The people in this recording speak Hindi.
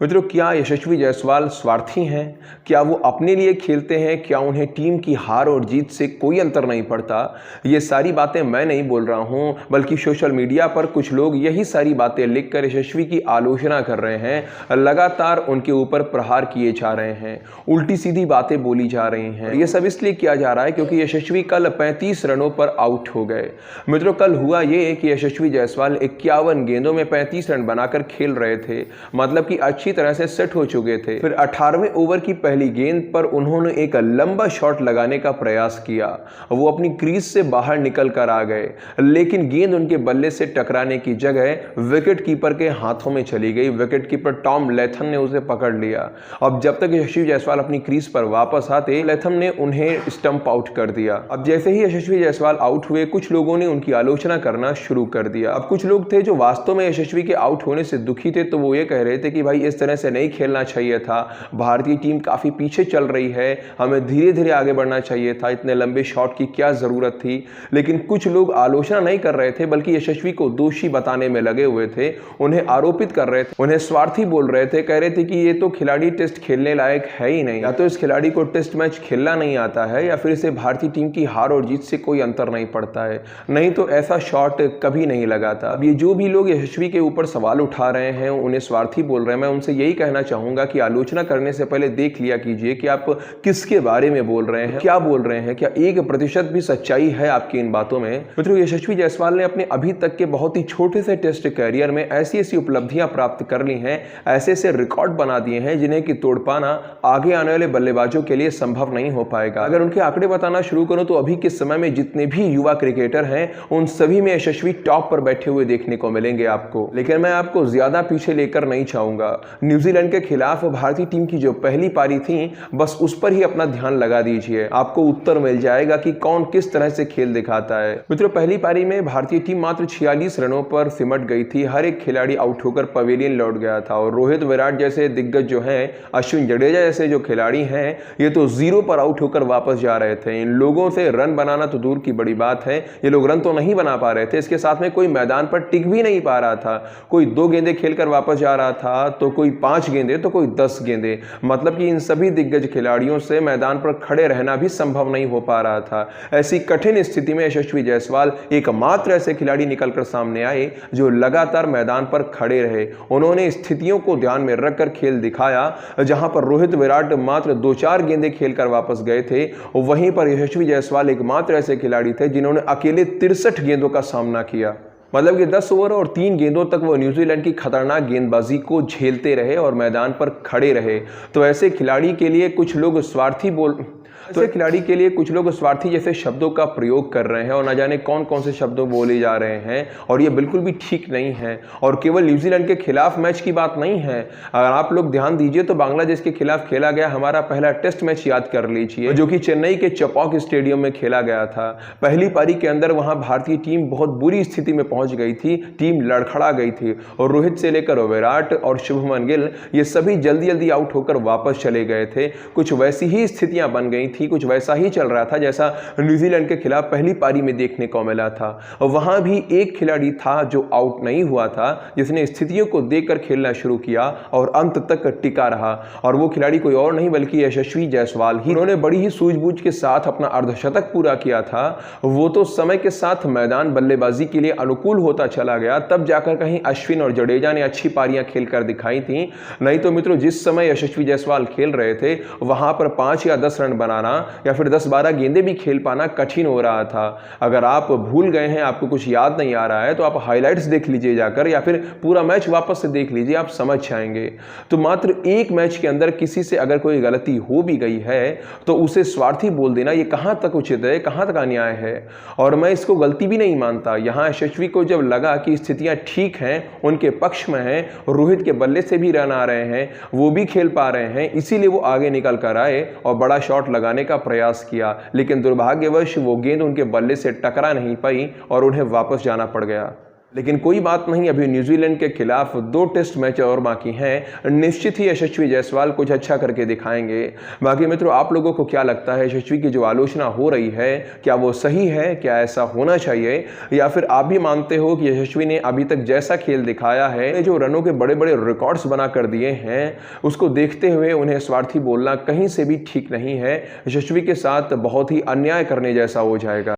मित्रों, क्या यशस्वी जायसवाल स्वार्थी हैं? क्या वो अपने लिए खेलते हैं? क्या उन्हें टीम की हार और जीत से कोई अंतर नहीं पड़ता? ये सारी बातें मैं नहीं बोल रहा हूं, बल्कि सोशल मीडिया पर कुछ लोग यही सारी बातें लिखकर यशस्वी की आलोचना कर रहे हैं। लगातार उनके ऊपर प्रहार किए जा रहे हैं, उल्टी सीधी बातें बोली जा रही हैं। ये सब इसलिए किया जा रहा है क्योंकि यशस्वी कल 35 रनों पर आउट हो गए। मित्रों, कल हुआ ये कि यशस्वी जायसवाल 51 गेंदों में 35 रन बनाकर खेल रहे थे, मतलब कि अच्छी तरह से सेट हो चुके थे। फिर 18वें ओवर की पहली गेंद पर उन्होंने एक लंबा शॉट लगाने का प्रयास किया। वो अपनी क्रीज से बाहर निकल कर आ गए, लेकिन गेंद उनके बल्ले से टकराने की जगह विकेट कीपर के हाथों में चली गई। विकेट कीपर टॉम लैथम ने उसे पकड़ लिया। अब जब तक यशस्वी जायसवाल अपनी क्रीज पर वापस आते, लैथम ने उन्हें स्टंप आउट कर दिया। अब जैसे ही यशस्वी जायसवाल आउट हुए, कुछ लोगों ने उनकी आलोचना करना शुरू कर दिया। अब कुछ लोग थे जो वास्तव में यशस्वी के आउट होने से दुखी थे, तो वो ये कह रहे थे कि भाई इस तरह से नहीं खेलना चाहिए था, भारतीय टीम काफी पीछे चल रही है, हमें धीरे धीरे आगे बढ़ना चाहिए था, इतने लंबे शॉट की क्या जरूरत थी। लेकिन कुछ लोग आलोचना नहीं कर रहे थे, बल्कि यशस्वी को दोषी बताने में लगे हुए थे, उन्हें आरोपित कर रहे थे, उन्हें स्वार्थी बोल रहे थे, कह रहे थे कि ये तो खिलाड़ी टेस्ट खेलने लायक है ही नहीं, या तो इस खिलाड़ी को टेस्ट मैच खेलना नहीं आता है, या फिर इसे भारतीय टीम की हार और जीत से कोई अंतर नहीं पड़ता है, नहीं तो ऐसा शॉट कभी नहीं लगाता। अब ये जो भी लोग यशस्वी के ऊपर सवाल उठा रहे हैं, उन्हें स्वार्थी बोल रहे हैं, मैं उनसे यही कहना चाहूंगा कि आलोचना करने से पहले देख लिया कीजिए कि आप किसके बारे में बोल रहे हैं, क्या बोल रहे हैं, क्या 1% भी सच्चाई है आपकी इन बातों में। मित्रों, यशस्वी जायसवाल ने अपने अभी तक के बहुत ही छोटे से टेस्ट कैरियर में ऐसी ऐसी उपलब्धियां प्राप्त कर ली हैं, ऐसे ऐसे रिकॉर्ड बना दिए हैं, जिन्हें कि तोड़ पाना आगे आने वाले बल्लेबाजों के लिए संभव नहीं हो पाएगा। अगर उनके आंकड़े बताना शुरू करूं तो अभी के समय में जितने भी युवा क्रिकेटर हैं, उन सभी में यशस्वी टॉप पर बैठे हुए देखने को मिलेंगे आपको। लेकिन मैं आपको ज्यादा पीछे लेकर नहीं चाहूंगा। न्यूजीलैंड के खिलाफ भारतीय टीम की जो पहली पारी थी, बस उस पर ही अपना ध्यान लगा दीजिए, आपको उत्तर मिल जाएगा कि कौन किस तरह से खेल दिखाता है। मित्रों, पहली पारी में भारतीय टीम मात्र 46 रनों पर सिमट गई थी। हर एक खिलाड़ी आउट होकर पवेलियन लौट गया था, और रोहित विराट जैसे दिग्गज जो हैं, अश्विन जडेजा जैसे जो खिलाड़ी हैं, ये तो 0 पर आउट होकर वापस जा रहे थे। इन लोगों से रन बनाना तो दूर की बड़ी बात है, ये लोग रन तो नहीं बना पा रहे थे, इसके साथ में कोई मैदान पर टिक भी नहीं पा रहा था। कोई 2 गेंदें खेलकर वापस जा रहा था, तो कोई 5 गेंदें, तो कोई 10 गेंदें। मतलब कि इन सभी दिग्गज खिलाड़ियों से मैदान पर खड़े रहना भी संभव नहीं हो पा रहा था। ऐसी कठिन स्थिति में यशस्वी जायसवाल एकमात्र ऐसे खिलाड़ी निकलकर सामने आए जो लगातार मैदान पर खड़े रहे। उन्होंने स्थितियों को ध्यान में रखकर खेल दिखाया। जहां पर रोहित विराट मात्र 2-4 गेंदें खेलकर वापस गए थे, वहीं पर यशस्वी जायसवाल एकमात्र ऐसे खिलाड़ी थे जिन्होंने अकेले 63 गेंदों का सामना किया। मतलब कि 10 ओवर और 3 गेंदों तक वो न्यूजीलैंड की खतरनाक गेंदबाजी को झेलते रहे और मैदान पर खड़े रहे। तो ऐसे खिलाड़ी के लिए कुछ लोग स्वार्थी जैसे शब्दों का प्रयोग कर रहे हैं, और न जाने कौन कौन से शब्दों बोले जा रहे हैं, और ये बिल्कुल भी ठीक नहीं है। और केवल न्यूजीलैंड के खिलाफ मैच की बात नहीं है। अगर आप लोग ध्यान दीजिए तो बांग्लादेश के खिलाफ खेला गया हमारा पहला टेस्ट मैच याद कर लीजिए, जो कि चेन्नई के चपॉक स्टेडियम में खेला गया था। पहली पारी के अंदर वहां भारतीय टीम बहुत बुरी स्थिति में पहुंच गई थी, टीम लड़खड़ा गई थी, और रोहित से लेकर विराट और शुभमन गिल ये सभी जल्दी जल्दी आउट होकर वापस चले गए थे। कुछ वैसी ही स्थितियां बन गई थी, कुछ वैसा ही चल रहा था जैसा न्यूजीलैंड के खिलाफ पहली पारी में देखने को मिला था। वहां भी एक खिलाड़ी था जो आउट नहीं हुआ था, जिसने स्थितियों को देखकर खेलना शुरू किया और अंत तक टिका रहा, और वो खिलाड़ी कोई और नहीं बल्कि यशस्वी जायसवाल ही। उन्होंने बड़ी ही सूझबूझ के साथ अपना अर्धशतक पूरा किया था। वो तो समय के साथ मैदान बल्लेबाजी के लिए अनुकूल होता चला गया, तब जाकर कहीं अश्विन और जडेजा ने अच्छी पारियां खेलकर दिखाई थी। नहीं तो मित्रों, जिस समय यशस्वी जायसवाल खेल रहे थे, वहां पर 5 या 10 रन बनाना या फिर 10-12 गेंदें भी खेल पाना कठिन हो रहा था। अगर आप भूल गए हैं, आपको कुछ याद नहीं आ रहा है, तो आप हाइलाइट्स देख लीजिए जाकर, या फिर पूरा मैच वापस से देख लीजिए, आप समझ जाएंगे। तो मात्र एक मैच के अंदर किसी से अगर कोई गलती हो भी गई है, तो उसे स्वार्थी बोल देना ये कहां तक उचित है, कहां तक अन्याय है। और मैं इसको गलती भी नहीं मानता। यहां यशस्वी को जब लगा कि स्थितियां ठीक हैं, उनके पक्ष में हैं, रोहित के बल्ले से भी रन आ रहे हैं, वो भी खेल पा रहे हैं, इसीलिए वो आगे निकल कर आए और बड़ा शॉट लगाने का प्रयास किया। लेकिन दुर्भाग्यवश वो गेंद उनके बल्ले से टकरा नहीं पाई और उन्हें वापस जाना पड़ गया। लेकिन कोई बात नहीं, अभी न्यूजीलैंड के खिलाफ 2 टेस्ट मैच और बाकी हैं। निश्चित ही यशस्वी जायसवाल कुछ अच्छा करके दिखाएंगे। बाकी मित्रों, आप लोगों को क्या लगता है, यशस्वी की जो आलोचना हो रही है क्या वो सही है? क्या ऐसा होना चाहिए? या फिर आप भी मानते हो कि यशस्वी ने अभी तक जैसा खेल दिखाया है, जो रनों के बड़े बड़े रिकॉर्ड्स बना कर दिए हैं, उसको देखते हुए उन्हें स्वार्थी बोलना कहीं से भी ठीक नहीं है। यशस्वी के साथ बहुत ही अन्याय करने जैसा हो जाएगा।